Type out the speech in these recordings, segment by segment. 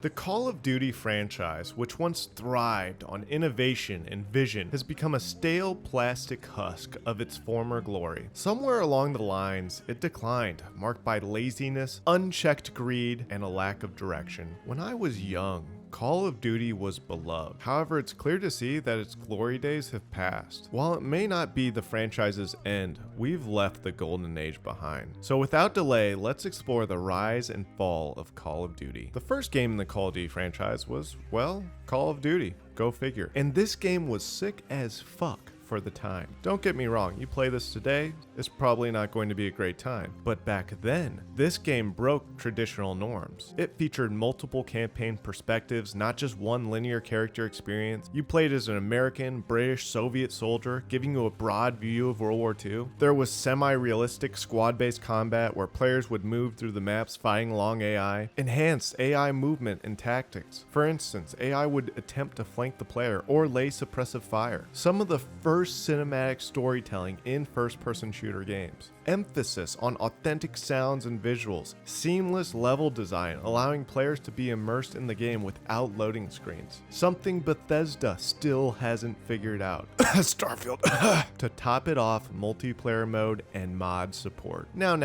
The Call of Duty franchise, which once thrived on innovation and vision, has become a stale plastic husk of its former glory. Somewhere along the lines, it declined, marked by laziness, unchecked greed, and a lack of direction. When I was young, Call of Duty was beloved. However, it's clear to see that its glory days have passed. While it may not be the franchise's end, we've left the golden age behind. So without delay, let's explore the rise and fall of Call of Duty. The first game in the Call of Duty franchise was, well, Call of Duty. Go figure. And this game was sick as fuck for the time. Don't get me wrong, you play this today, it's probably not going to be a great time. But back then, this game broke traditional norms. It featured multiple campaign perspectives, not just one linear character experience. You played as an American, British, Soviet soldier, giving you a broad view of World War II. There was semi-realistic squad-based combat where players would move through the maps fighting along AI. Enhanced AI movement and tactics. For instance, AI would attempt to flank the player or lay suppressive fire. Some of the first cinematic storytelling in first-person shooter games. Emphasis on authentic sounds and visuals. Seamless level design, allowing players to be immersed in the game without loading screens. Something Bethesda still hasn't figured out. Starfield. To top it off, multiplayer mode and mod support. Now,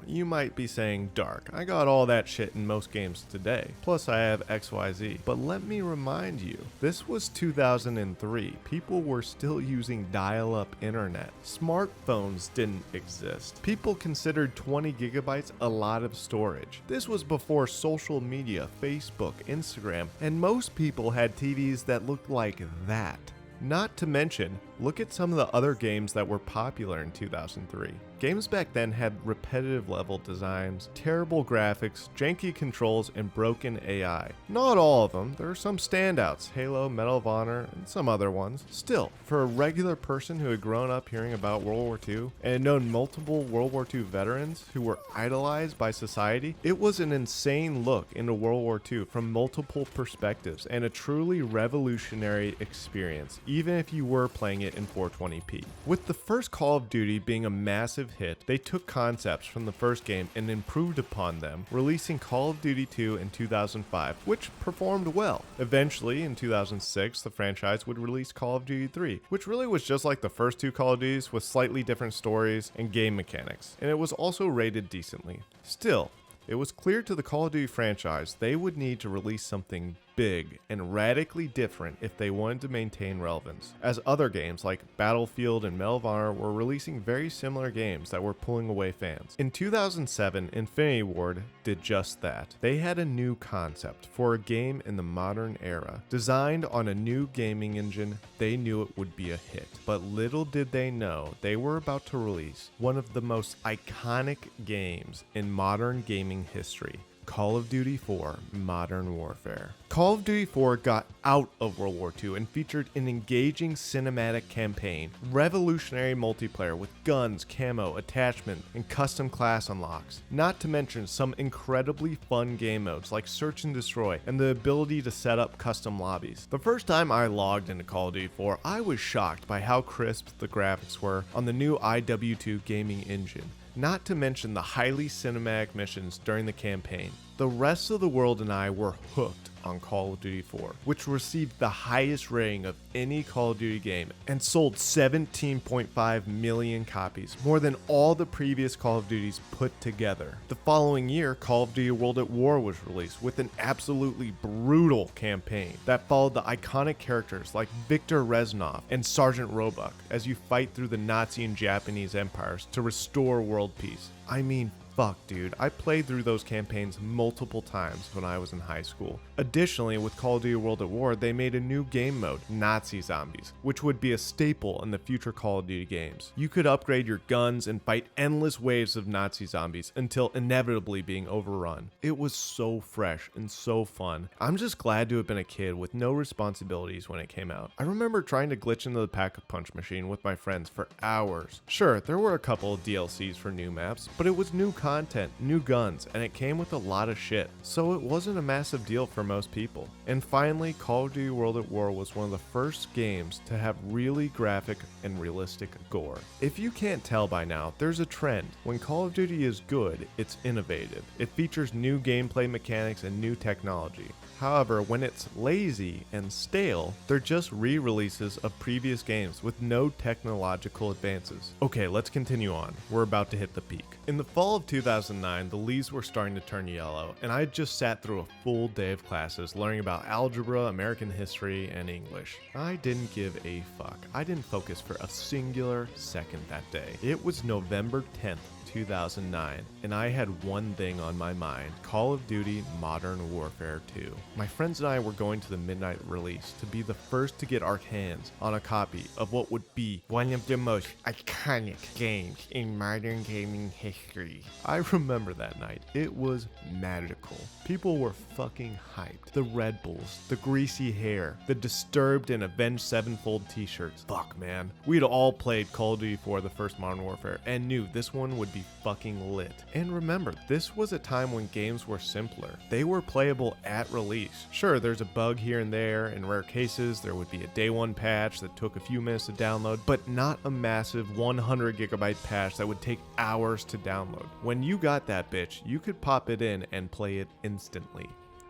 you might be saying, Dark, I got all that shit in most games today. Plus I have XYZ. But let me remind you, this was 2003. People were still using dial-up internet. Smartphones didn't exist. People considered 20 gigabytes a lot of storage. This was before social media, Facebook, Instagram, and most people had TVs that looked like that. Not to mention, look at some of the other games that were popular in 2003. Games back then had repetitive level designs, terrible graphics, janky controls, and broken AI. Not all of them, there are some standouts, Halo, Medal of Honor, and some other ones. Still, for a regular person who had grown up hearing about World War II and had known multiple World War II veterans who were idolized by society, it was an insane look into World War II from multiple perspectives and a truly revolutionary experience, even if you were playing it in 420p. With the first Call of Duty being a massive hit, they took concepts from the first game and improved upon them, releasing Call of Duty 2 in 2005, which performed well. Eventually, in 2006, the franchise would release Call of Duty 3, which really was just like the first two Call of Duties with slightly different stories and game mechanics, and it was also rated decently. Still, it was clear to the Call of Duty franchise they would need to release something big and radically different if they wanted to maintain relevance, as other games like Battlefield and Medal of Honor were releasing very similar games that were pulling away fans. In 2007, Infinity Ward did just that. They had a new concept for a game in the modern era. Designed on a new gaming engine, they knew it would be a hit. But little did they know they were about to release one of the most iconic games in modern gaming history. Call of Duty 4 Modern Warfare. Call of Duty 4 got out of World War II and featured an engaging cinematic campaign, revolutionary multiplayer with guns, camo, attachment, and custom class unlocks. Not to mention some incredibly fun game modes like Search and Destroy and the ability to set up custom lobbies. The first time I logged into Call of Duty 4, I was shocked by how crisp the graphics were on the new IW2 gaming engine. Not to mention the highly cinematic missions during the campaign. The rest of the world and I were hooked on Call of Duty 4, which received the highest rating of any Call of Duty game and sold 17.5 million copies, more than all the previous Call of Duties put together. The following year, Call of Duty World at War was released with an absolutely brutal campaign that followed the iconic characters like Viktor Reznov and Sergeant Roebuck as you fight through the Nazi and Japanese empires to restore world peace. I mean, fuck, dude, I played through those campaigns multiple times when I was in high school. Additionally, with Call of Duty World at War, they made a new game mode, Nazi Zombies, which would be a staple in the future Call of Duty games. You could upgrade your guns and fight endless waves of Nazi zombies until inevitably being overrun. It was so fresh and so fun. I'm just glad to have been a kid with no responsibilities when it came out. I remember trying to glitch into the Pack-a-Punch machine with my friends for hours. Sure, there were a couple of DLCs for new maps, but it was new content, new guns, and it came with a lot of shit, so it wasn't a massive deal for most people. And finally, Call of Duty World at War was one of the first games to have really graphic and realistic gore. If you can't tell by now, there's a trend. When Call of Duty is good, it's innovative. It features new gameplay mechanics and new technology. However, when it's lazy and stale, they're just re-releases of previous games with no technological advances. Okay, let's continue on. We're about to hit the peak. In the fall of 2009, the leaves were starting to turn yellow, and I had just sat through a full day of classes learning about algebra, American history, and English. I didn't give a fuck. I didn't focus for a singular second that day. It was November 10th, 2009, and I had one thing on my mind: Call of Duty Modern Warfare 2. My friends and I were going to the midnight release to be the first to get our hands on a copy of what would be one of the most iconic games in modern gaming history. I remember that night. It was magical. People were fucking hyped. The Red Bulls, the greasy hair, the Disturbed and Avenged Sevenfold t-shirts. Fuck, man. We'd all played Call of Duty 4, the first Modern Warfare, and knew this one would be fucking lit. And remember, this was a time when games were simpler. They were playable at release. Sure, there's a bug here and there. In rare cases, there would be a day one patch that took a few minutes to download, but not a massive 100 gigabyte patch that would take hours to download. When you got that bitch, you could pop it in and play it instantly.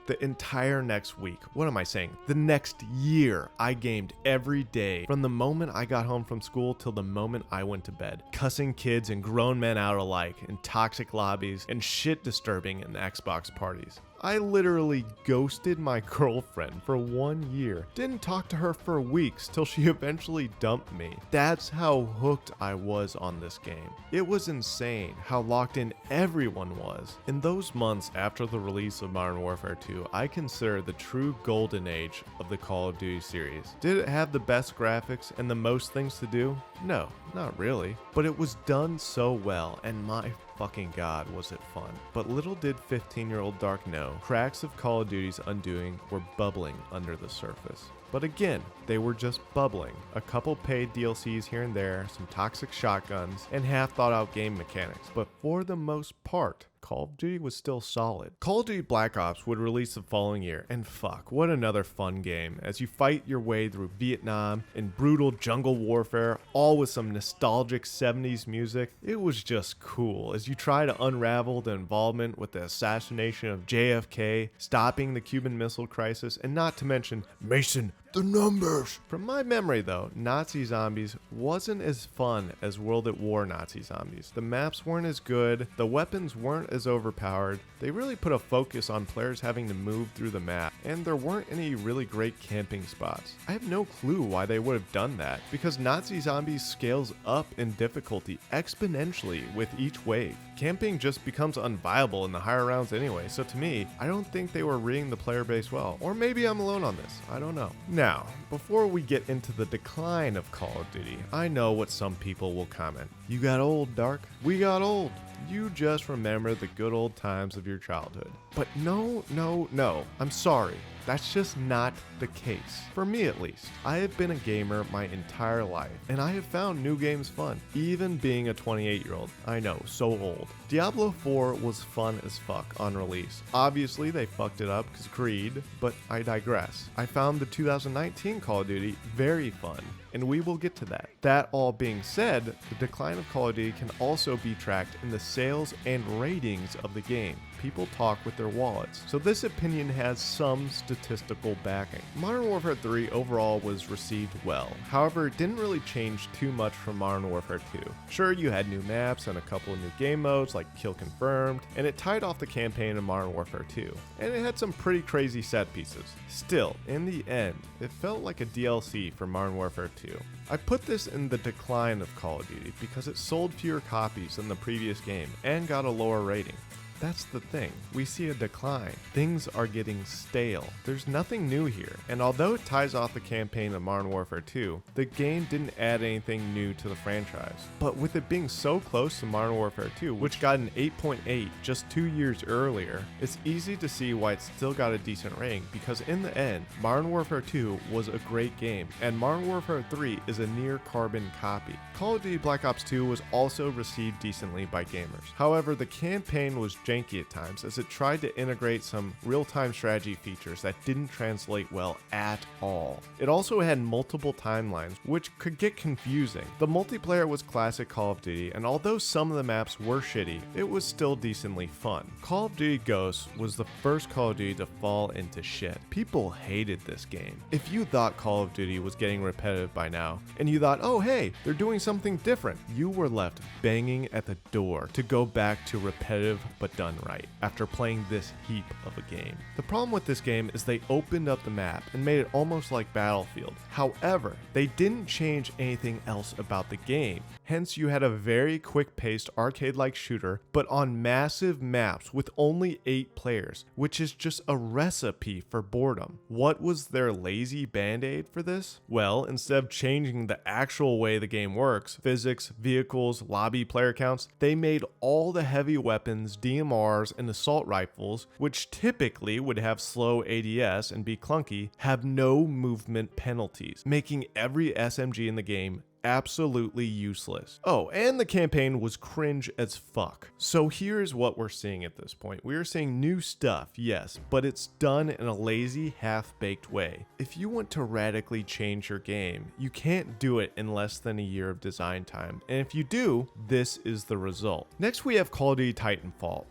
The entire next week, what am I saying? The next year, I gamed every day from the moment I got home from school till the moment I went to bed, cussing kids and grown men out alike in toxic lobbies and shit disturbing in Xbox parties. I literally ghosted my girlfriend for 1 year. Didn't talk to her for weeks till she eventually dumped me. That's how hooked I was on this game. It was insane how locked in everyone was. In those months after the release of Modern Warfare 2, I consider the true golden age of the Call of Duty series. Did it have the best graphics and the most things to do? No, not really. But it was done so well, and my fucking god, was it fun. But little did 15-year-old Dark know, cracks of Call of Duty's undoing were bubbling under the surface. But again, they were just bubbling. A couple paid DLCs here and there, some toxic shotguns, and half thought out game mechanics. But for the most part, Call of Duty was still solid. Call of Duty Black Ops would release the following year, and fuck, what another fun game as you fight your way through Vietnam in brutal jungle warfare, all with some nostalgic 70s music. It was just cool as you try to unravel the involvement with the assassination of JFK, stopping the Cuban Missile Crisis, and not to mention Mason, the numbers. From my memory though, Nazi Zombies wasn't as fun as World at War Nazi Zombies. The maps weren't as good, the weapons weren't as overpowered, they really put a focus on players having to move through the map, and there weren't any really great camping spots. I have no clue why they would have done that, because Nazi Zombies scales up in difficulty exponentially with each wave. Camping just becomes unviable in the higher rounds anyway, so to me, I don't think they were reading the player base well. Or maybe I'm alone on this, I don't know. Now, before we get into the decline of Call of Duty, I know what some people will comment. You got old, Dark. We got old. You just remember the good old times of your childhood. But no, I'm sorry. That's just not the case. For me at least. I have been a gamer my entire life, and I have found new games fun, even being a 28-year-old. I know, so old. Diablo 4 was fun as fuck on release. Obviously, they fucked it up because greed, but I digress. I found the 2019 Call of Duty very fun, and we will get to that. That all being said, the decline of Call of Duty can also be tracked in the sales and ratings of the game. People talk with their wallets, so this opinion has some statistical backing. Modern Warfare 3 overall was received well, however it didn't really change too much from Modern Warfare 2. Sure, you had new maps and a couple of new game modes like Kill Confirmed, and it tied off the campaign in Modern Warfare 2, and it had some pretty crazy set pieces. Still, in the end, it felt like a DLC for Modern Warfare 2. I put this in the decline of Call of Duty because it sold fewer copies than the previous game and got a lower rating. That's the thing. We see a decline. Things are getting stale. There's nothing new here, and although it ties off the campaign of Modern Warfare 2, the game didn't add anything new to the franchise. But with it being so close to Modern Warfare 2, which got an 8.8 just 2 years earlier, it's easy to see why it's still got a decent rating, because in the end, Modern Warfare 2 was a great game, and Modern Warfare 3 is a near carbon copy. Call of Duty Black Ops 2 was also received decently by gamers. However, the campaign was janky at times as it tried to integrate some real-time strategy features that didn't translate well at all. It also had multiple timelines, which could get confusing. The multiplayer was classic Call of Duty, and although some of the maps were shitty, it was still decently fun. Call of Duty Ghosts was the first Call of Duty to fall into shit. People hated this game. If you thought Call of Duty was getting repetitive by now, and you thought, oh hey, they're doing something different, you were left banging at the door to go back to repetitive but done right after playing this heap of a game. The problem with this game is they opened up the map and made it almost like Battlefield. However, they didn't change anything else about the game. Hence, you had a very quick-paced arcade-like shooter, but on massive maps with only 8 players, which is just a recipe for boredom. What was their lazy band-aid for this? Well, instead of changing the actual way the game works, physics, vehicles, lobby player counts, they made all the heavy weapons, DMRs, and assault rifles, which typically would have slow ADS and be clunky, have no movement penalties, making every SMG in the game absolutely useless. Oh, and the campaign was cringe as fuck. So here's what we're seeing at this point. We are seeing new stuff, yes, but it's done in a lazy, half-baked way. If you want to radically change your game, you can't do it in less than a year of design time. And if you do, this is the result. Next we have Call of Duty Titanfall.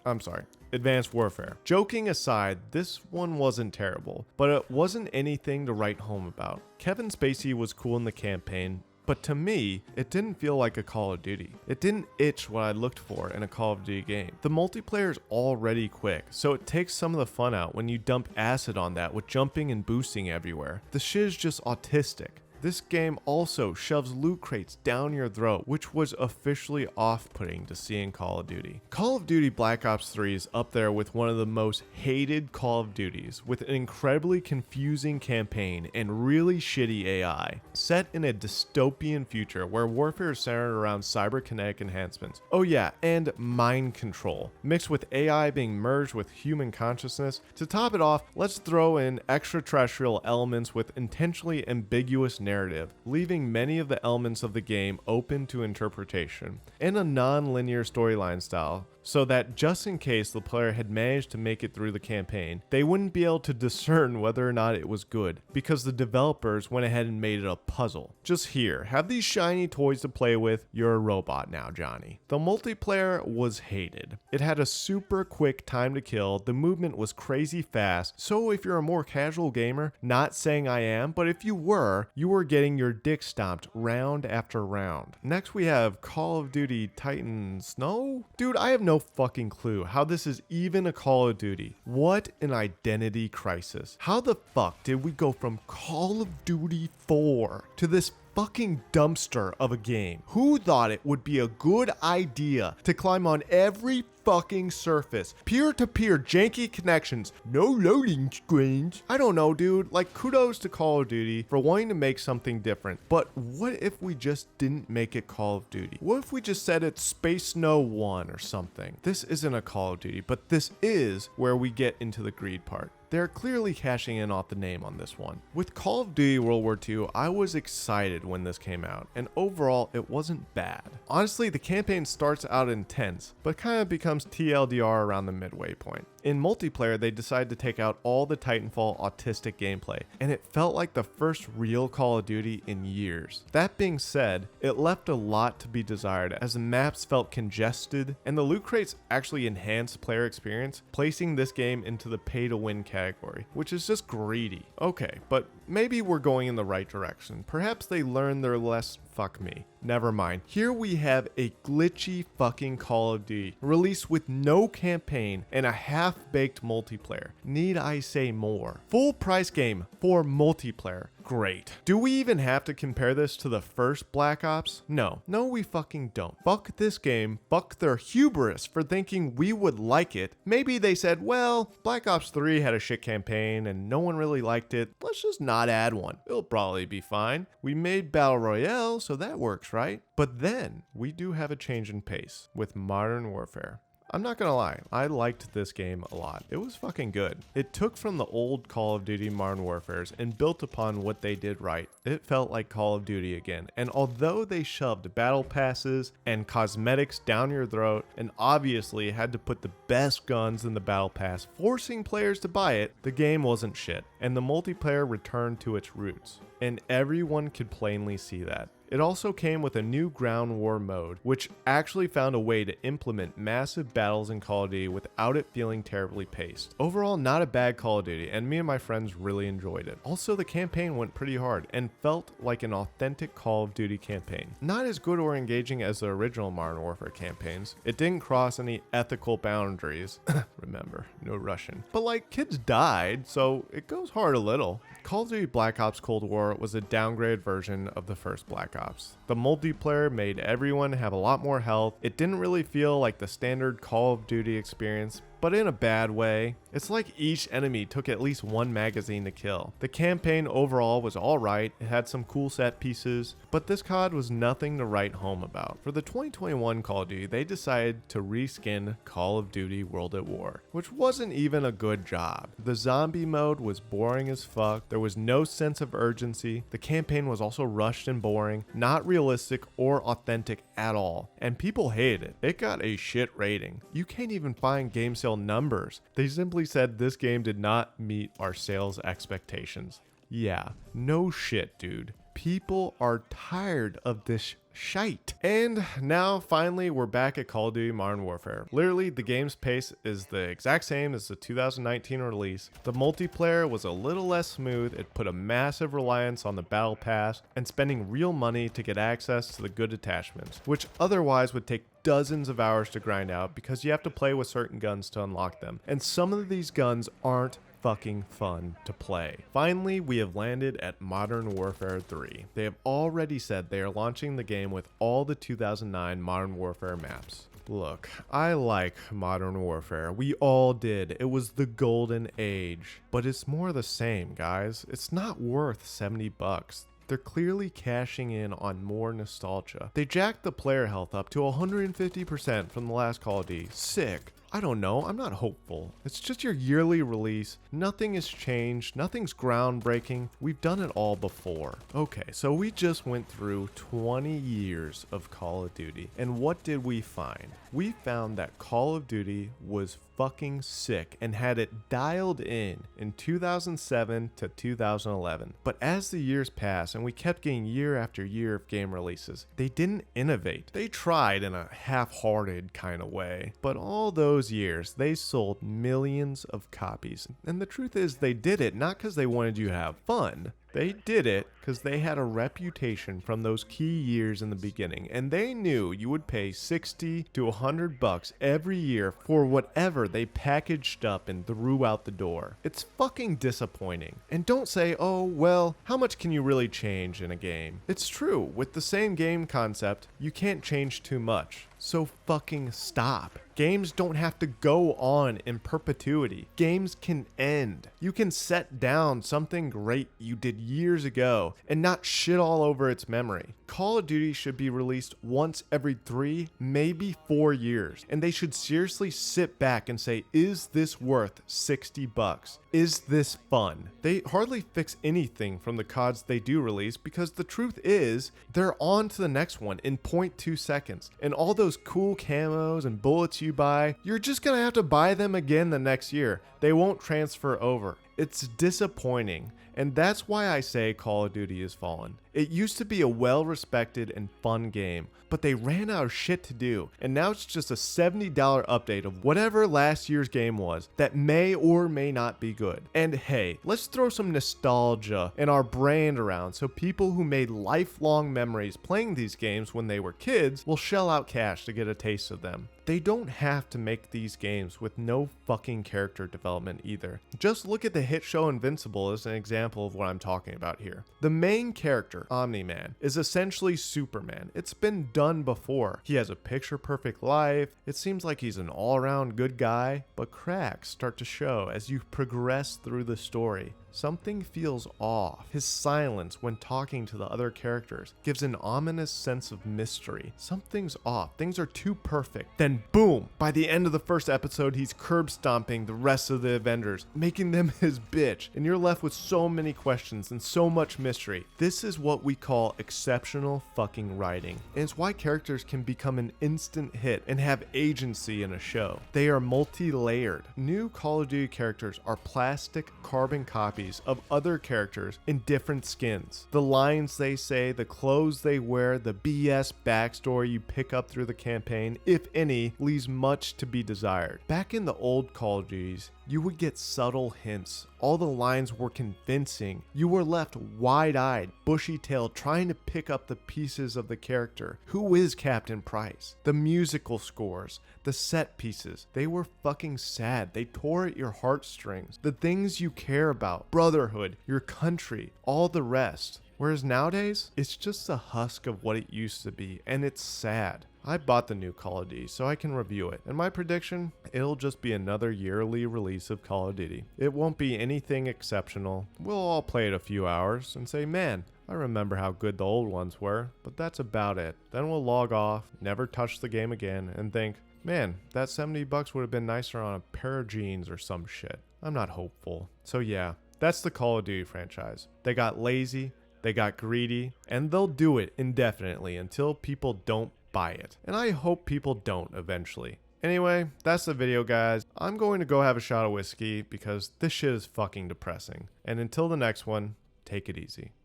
I'm sorry. Advanced Warfare. Joking aside, this one wasn't terrible, but it wasn't anything to write home about. Kevin Spacey was cool in the campaign, but to me, it didn't feel like a Call of Duty. It didn't itch what I looked for in a Call of Duty game. The multiplayer is already quick, so it takes some of the fun out when you dump acid on that with jumping and boosting everywhere. The shit is just autistic. This game also shoves loot crates down your throat, which was officially off-putting to see in Call of Duty. Call of Duty Black Ops 3 is up there with one of the most hated Call of Duties, with an incredibly confusing campaign and really shitty AI. Set in a dystopian future where warfare is centered around cyberkinetic enhancements. Oh yeah, and mind control, mixed with AI being merged with human consciousness. To top it off, let's throw in extraterrestrial elements with intentionally ambiguous narrative, leaving many of the elements of the game open to interpretation, and a non-linear storyline style, so that just in case the player had managed to make it through the campaign, they wouldn't be able to discern whether or not it was good, because the developers went ahead and made it a puzzle. Just here, have these shiny toys to play with, you're a robot now, Johnny. The multiplayer was hated. It had a super quick time to kill, the movement was crazy fast, so if you're a more casual gamer, not saying I am, but if you were getting your dick stomped round after round. Next we have Call of Duty Titan Snow? Dude, I have no fucking clue how this is even a Call of Duty. What an identity crisis. How the fuck did we go from Call of Duty 4 to this fucking dumpster of a game? Who thought it would be a good idea to climb on every fucking surface, peer-to-peer janky connections, no loading screens? I don't know, dude. Like, kudos to Call of Duty for wanting to make something different, but what if we just didn't make it Call of Duty? What if we just said it's Space Snow 1 or something? This isn't a Call of Duty, but this is where we get into the greed part. They're clearly cashing in off the name on this one. With Call of Duty World War II, I was excited when this came out, and overall, it wasn't bad. Honestly, the campaign starts out intense, but kind of becomes TLDR around the midway point. In multiplayer, they decided to take out all the Titanfall autistic gameplay, and it felt like the first real Call of Duty in years. That being said, it left a lot to be desired as the maps felt congested, and the loot crates actually enhanced player experience, placing this game into the pay-to-win category, which is just greedy. Okay, but maybe we're going in the right direction. Perhaps they learned their lesson. Fuck me. Never mind. Here we have a glitchy fucking Call of Duty, released with no campaign and a half-baked multiplayer. Need I say more? Full price game for multiplayer. Great. Do we even have to compare this to the first Black Ops? No. No, we fucking don't. Fuck this game. Fuck their hubris for thinking we would like it. Maybe they said, well, Black Ops 3 had a shit campaign and no one really liked it. Let's just not add one. It'll probably be fine. We made Battle Royale, so that works, right? But then we do have a change in pace with Modern Warfare. I'm not gonna lie, I liked this game a lot. It was fucking good. It took from the old Call of Duty Modern Warfares and built upon what they did right. It felt like Call of Duty again, and although they shoved battle passes and cosmetics down your throat and obviously had to put the best guns in the battle pass, forcing players to buy it, the game wasn't shit, and the multiplayer returned to its roots. And everyone could plainly see that. It also came with a new ground war mode, which actually found a way to implement massive battles in Call of Duty without it feeling terribly paced. Overall, not a bad Call of Duty, and me and my friends really enjoyed it. Also, the campaign went pretty hard and felt like an authentic Call of Duty campaign. Not as good or engaging as the original Modern Warfare campaigns. It didn't cross any ethical boundaries. Remember, no Russian. But like, kids died, so it goes hard a little. Call of Duty Black Ops Cold War was a downgraded version of the first Black Ops. The multiplayer made everyone have a lot more health. It didn't really feel like the standard Call of Duty experience, but in a bad way. It's like each enemy took at least one magazine to kill. The campaign overall was alright, it had some cool set pieces, but this COD was nothing to write home about. For the 2021 Call of Duty, they decided to reskin Call of Duty World at War, which wasn't even a good job. The zombie mode was boring as fuck, there was no sense of urgency, the campaign was also rushed and boring, not realistic or authentic at all, and people hated it. It got a shit rating. You can't even find game sales numbers. They simply said this game did not meet our sales expectations. Yeah, no shit, dude. People are tired of this shite. And now finally we're back at Call of Duty Modern Warfare. Literally, the game's pace is the exact same as the 2019 release. The multiplayer was a little less smooth. It put a massive reliance on the battle pass and spending real money to get access to the good attachments, which otherwise would take dozens of hours to grind out because you have to play with certain guns to unlock them. And some of these guns aren't fucking fun to play. Finally, we have landed at Modern Warfare 3. They have already said they are launching the game with all the 2009 Modern Warfare maps. Look, I like Modern Warfare. We all did. It was the golden age. But it's more the same, guys. It's not worth $70. They're clearly cashing in on more nostalgia. They jacked the player health up to 150% from the last Call of Duty. Sick. I don't know, I'm not hopeful. It's just your yearly release. Nothing has changed, nothing's groundbreaking. We've done it all before. Okay, so we just went through 20 years of Call of Duty. And what did we find? We found that Call of Duty was fucking sick and had it dialed in 2007 to 2011. But as the years passed and we kept getting year after year of game releases, they didn't innovate. They tried in a half-hearted kind of way, but all those years they sold millions of copies. And the truth is, they did it not because they wanted you to have fun. They did it because they had a reputation from those key years in the beginning, and they knew you would pay $60 to $100 every year for whatever they packaged up and threw out the door. It's fucking disappointing. And don't say, oh, well, how much can you really change in a game? It's true, with the same game concept, you can't change too much. So fucking stop. Games don't have to go on in perpetuity. Games can end. You can set down something great you did years ago and not shit all over its memory. Call of Duty should be released once every 3, maybe 4 years. And they should seriously sit back and say, is this worth $60? Is this fun? They hardly fix anything from the CODs they do release because the truth is, they're on to the next one in 0.2 seconds. And all those cool camos and bullets you buy, you're just gonna have to buy them again the next year. They won't transfer over. It's disappointing, and that's why I say Call of Duty has fallen. It used to be a well-respected and fun game, but they ran out of shit to do, and now it's just a $70 update of whatever last year's game was that may or may not be good. And hey, let's throw some nostalgia and our brand around so people who made lifelong memories playing these games when they were kids will shell out cash to get a taste of them. They don't have to make these games with no fucking character development either. Just look at the hit show Invincible as an example of what I'm talking about here. The main character, Omni-Man, is essentially Superman. It's been done before. He has a picture-perfect life. It seems like he's an all-around good guy, but cracks start to show as you progress through the story. something feels off. His silence when talking to the other characters gives an ominous sense of mystery. Something's off. Things are too perfect. Then boom! By the end of the first episode, he's curb stomping the rest of the Avengers, making them his bitch, and you're left with so many questions and so much mystery. This is what we call exceptional fucking writing, and it's why characters can become an instant hit and have agency in a show. They are multi-layered. New Call of Duty characters are plastic carbon copies of other characters in different skins. The lines they say, the clothes they wear, the BS backstory you pick up through the campaign, if any, leaves much to be desired. Back in the old Call of Duties, you would get subtle hints. All the lines were convincing. You were left wide-eyed, bushy-tailed, trying to pick up the pieces of the character. Who is Captain Price? The musical scores, the set pieces, they were fucking sad. They tore at your heartstrings. The things you care about, brotherhood, your country, all the rest. Whereas nowadays, it's just a husk of what it used to be, and it's sad. I bought the new Call of Duty so I can review it, and my prediction, it'll just be another yearly release of Call of Duty. It won't be anything exceptional. We'll all play it a few hours and say, man, I remember how good the old ones were, but that's about it. Then we'll log off, never touch the game again, and think, man, that $70 would have been nicer on a pair of jeans or some shit. I'm not hopeful. So yeah, that's the Call of Duty franchise. They got lazy, they got greedy, and they'll do it indefinitely until people don't buy it. And I hope people don't eventually. Anyway, that's the video, guys. I'm going to go have a shot of whiskey because this shit is fucking depressing. And until the next one, take it easy.